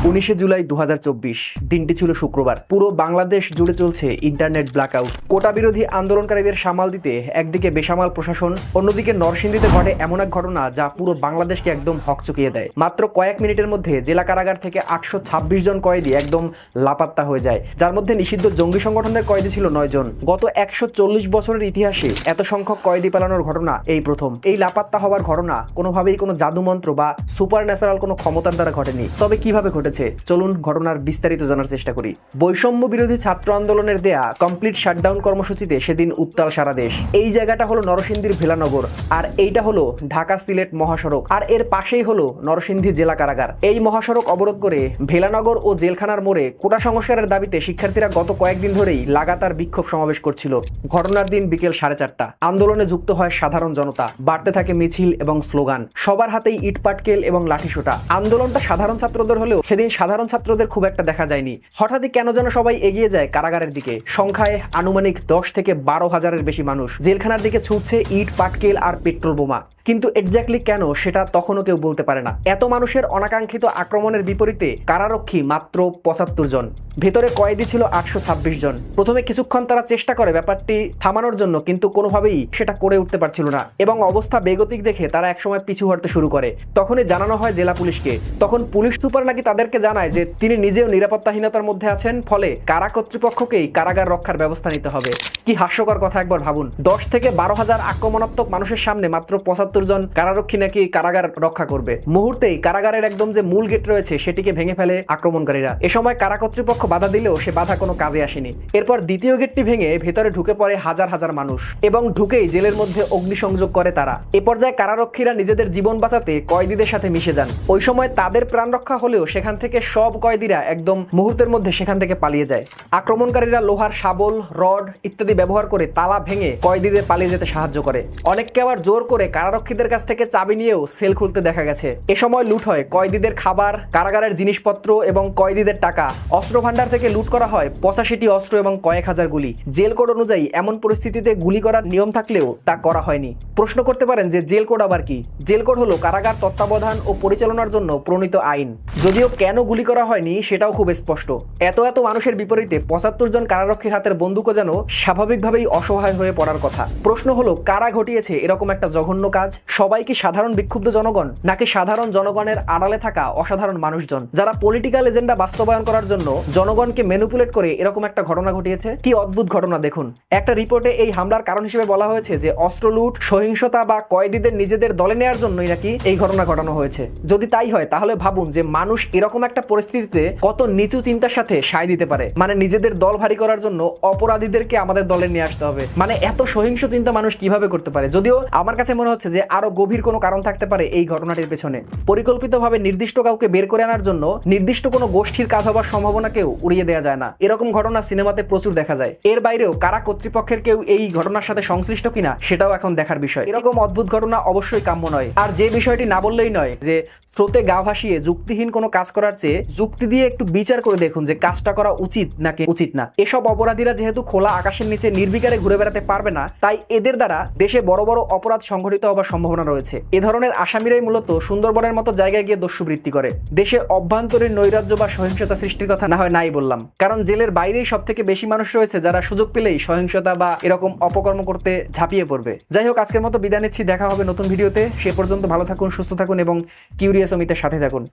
19 জুলাই 2024 দিনটি ছিল শুক্রবার। পুরো বাংলাদেশ জুড়ে চলছে ইন্টারনেট ব্ল্যাকআউট। কোটা বিরোধী আন্দোলনকারীদের সামাল দিতে একদিকে বেসামাল প্রশাসন, অন্যদিকে নরসিংদীতে ঘটে এমন এক ঘটনা যা পুরো বাংলাদেশকে একদম হকচকিয়ে দেয়। মাত্র কয়েক মিনিটের মধ্যে জেলা কারাগার থেকে 826 জন কয়েদি একদম লাপাত্তা হয়ে যায়, যার মধ্যে নিষিদ্ধ জঙ্গি সংগঠনের কয়েদি ছিল 9 জন। গত 140 বছরের ইতিহাসে এত সংখ্যক কয়েদি পালানোর ঘটনা এই প্রথম। এই লাপাত্তা হওয়ার ঘটনা কোনোভাবেই কোনো জাদুমন্ত্র বা সুপার ন্যাচারাল কোনো ক্ষমতার দ্বারা ঘটেনি। তবে কিভাবে ঘটেছে চলুন ঘটনার বিস্তারিত জানার চেষ্টা করি। বৈষম্য বিরোধী ছাত্র আন্দোলনের দেয়া কমপ্লিট শাটডাউন কর্মসূচিতে সেদিন উত্তাল সারা দেশ। এই জায়গাটা হলো নরসিংদীর ভেলানগর, আর এইটা হলো ঢাকা সিলেট মহাসড়ক, আর এর পাশেই হলো নরসিংদী জেলা কারাগার। এই মহাসড়ক অবরোধ করে ভেলানগর ও জেলখানার মোড়ে কোটা সংস্কারের দাবিতে শিক্ষার্থীরা গত কয়েকদিন ধরেই লাগাতার বিক্ষোভ সমাবেশ করছিল। ঘটনার দিন বিকেল 4:30 আন্দোলনে যুক্ত হয় সাধারণ জনতা। বাড়তে থাকে মিছিল এবং স্লোগান, সবার হাতেই ইট পাটকেল এবং লাঠিসোঁটা। আন্দোলনটা সাধারণ ছাত্রদের হলেও সেদিন সাধারণ ছাত্রদের খুব একটা দেখা যায়নি। হঠাৎই কেন যেন সবাই এগিয়ে যায় কারাগারের দিকে। সংখ্যায় আনুমানিক 10 থেকে 12 হাজারের বেশি মানুষ জেলখানার দিকে ছুটছে ইট পাটকেল আর পেট্রোল বোমা। কিন্তু এক্স্যাক্টলি কেন সেটা তখনও কেউ বলতে পারে না। এত মানুষের অনাকাঙ্ক্ষিত আক্রমণের বিপরীতে কারারক্ষী মাত্র 75 জন, ভেতরে কয়েদি ছিল 826 জন। প্রথমে কিছুক্ষণ তারা চেষ্টা করে ব্যাপারটি থামানোর জন্য, কিন্তু কোনোভাবেই সেটা করে উঠতে পারছিল না এবং অবস্থা বেগতিক দেখে তারা একসময় পিছু হটতে শুরু করে। তখনই জানানো হয় জেলা পুলিশকে। তখন পুলিশ সুপার নাকি তাদেরকে জানায় যে তিনি নিজেও নিরাপত্তাহীনতার মধ্যে আছেন, ফলে কারা কর্তৃপক্ষকেই কারাগার রক্ষার ব্যবস্থা নিতে হবে। কি হাস্যকর কথা একবার ভাবুন। 10 থেকে 12 হাজার আক্রমণাত্মক মানুষের সামনে মাত্র 75 জন কারারক্ষী নাকি কারাগার রক্ষা করবে। মুহূর্তেই কারাগারের একদম যে মূল গেট রয়েছে সেটিকে ভেঙে ফেলে আক্রমণকারীরা। এ সময় কারা কর্তৃপক্ষ বাধা দিলেও সে বাধা কোনো কাজে আসেনি। এরপর দ্বিতীয় গেটটি ভেঙে ভেতরে ঢুকে পড়ে হাজার হাজার মানুষ এবং ঢুকেই জেলের মধ্যে অগ্নিসংযোগ করে তারা। এ পর্যায়ে কারারক্ষীরা নিজেদের জীবন বাঁচাতে কয়েদিদের সাথে মিশে যান। ওই সময় তাদের প্রাণ রক্ষা হলেও সেখান থেকে সব কয়েদিরা একদম মুহূর্তের মধ্যে সেখান থেকে পালিয়ে যায়। আক্রমণকারীরা লোহার শাবল, রড ইত্যাদি ব্যবহার করে তালা ভেঙে কয়েদিদের পালিয়ে যেতে সাহায্য করে। অনেককে আবার জোর করে কারারক্ষীদের কাছ থেকে চাবি নিয়েও সেল খুলতে দেখা গেছে। এ সময় লুট হয় কয়েদিদের খাবার, কারাগারের জিনিসপত্র এবং কয়েদিদের টাকা। অস্ত্র ভান্ডার থেকে লুট করা হয় 85টি অস্ত্র এবং কয়েক হাজার গুলি। জেল কোড অনুযায়ী এমন পরিস্থিতিতে গুলি করার নিয়ম থাকলেও তা করা হয়নি। প্রশ্ন করতে পারেন যে জেল কোড আবার কি? জেল কোড হলো কারাগার তত্ত্বাবধান ও পরিচালনার জন্য প্রণীত আইন। যদিও কেন গুলি করা হয়নি সেটাও খুব স্পষ্ট। এত মানুষের বিপরীতে 75 জন কারারক্ষীর হাতের বন্দুকও যেন স্বাভাবিকভাবেই অসহায় হয়ে পড়ার কথা। প্রশ্ন হলো কারা ঘটিয়েছে এরকম একটা জঘন্য কাজ? সবাই কি সাধারণ বিক্ষুব্ধ জনগণ, নাকি সাধারণ জনগণের আড়ালে থাকা অসাধারণ মানুষজন যারা পলিটিক্যাল এজেন্ডা বাস্তবায়ন করার জন্য জনগণকে ম্যানিপুলেট করে এরকম একটা ঘটনা ঘটিয়েছে? কি অদ্ভুত ঘটনা দেখুন। একটা রিপোর্টে এই হামলার কারণ হিসেবে বলা হয়েছে যে অস্ত্র লুট, সহিংসতা বা কয়েদিদের নিজেদের দলে নেওয়ার জন্যই নাকি এই ঘটনা ঘটানো হয়েছে। যদি তাই হয় তাহলে ভাবুন যে মানুষ এরকম একটা পরিস্থিতিতে কত নিচু চিন্তার সাথে সায় দিতে পারে। মানে নিজেদের দল ভারী করার জন্য অপরাধীদেরকে আমাদের দলে নিয়ে আসতে হবে। মানে এত সহিংস চিন্তা মানুষ কিভাবে করতে পারে? যদিও আমার কাছে মনে হচ্ছে যে আরো গভীর কোনো কারণ থাকতে পারে এই ঘটনাটির পেছনে। পরিকল্পিতভাবে নির্দিষ্ট কাউকে বের করে আনার জন্য নির্দিষ্ট কোনো গোষ্ঠীর কাজ হবার সম্ভাবনাকেও উড়িয়ে দেওয়া যায় না। এরকম ঘটনা সিনেমাতে প্রচুর দেখা যায়। এর বাইরেও কারা কর্তৃপক্ষের কেউ এই ঘটনার সাথে সংশ্লিষ্ট কিনা সেটাও এখন দেখার বিষয়। এরকম অদ্ভুত ঘটনা অবশ্যই কাম্য নয়। আর যে বিষয়টি না বললেই নয় যে স্রোতে গা ভাসিয়ে যুক্তিহীন কোনো কাজ করার চেয়ে যুক্তি দিয়ে একটু বিচার করে দেখুন যে কাজটা করা উচিত নাকি উচিত না। এসব অপরাধীরা যেহেতু খোলা আকাশের নিচে নির্বিকারে ঘুরে বেড়াতে পারবে না, তাই এদের দ্বারা দেশে বড় বড় অপরাধ সংঘটিত হবার সম্ভাবনা রয়েছে। এ ধরনের আসামিরাই মূলত সুন্দরবনের মতো জায়গায় গিয়ে দস্যুবৃত্তি করে। দেশে অভ্যন্তরীণ নৈরাজ্য বা সহিংসতা সৃষ্টির কথা না হয় নাই বললাম, কারণ জেলের বাইরেই সব থেকে বেশি মানুষ রয়েছে যারা সুযোগ পেলেই সহিংসতা বা এরকম অপকর্ম করতে ঝাঁপিয়ে পড়বে। যাই হোক, আজকের মতো বিদায় নিচ্ছি। দেখা হবে নতুন ভিডিওতে। সে পর্যন্ত ভালো থাকুন, সুস্থ থাকুন এবং কিউরিয়াস অমিতের সাথে থাকুন।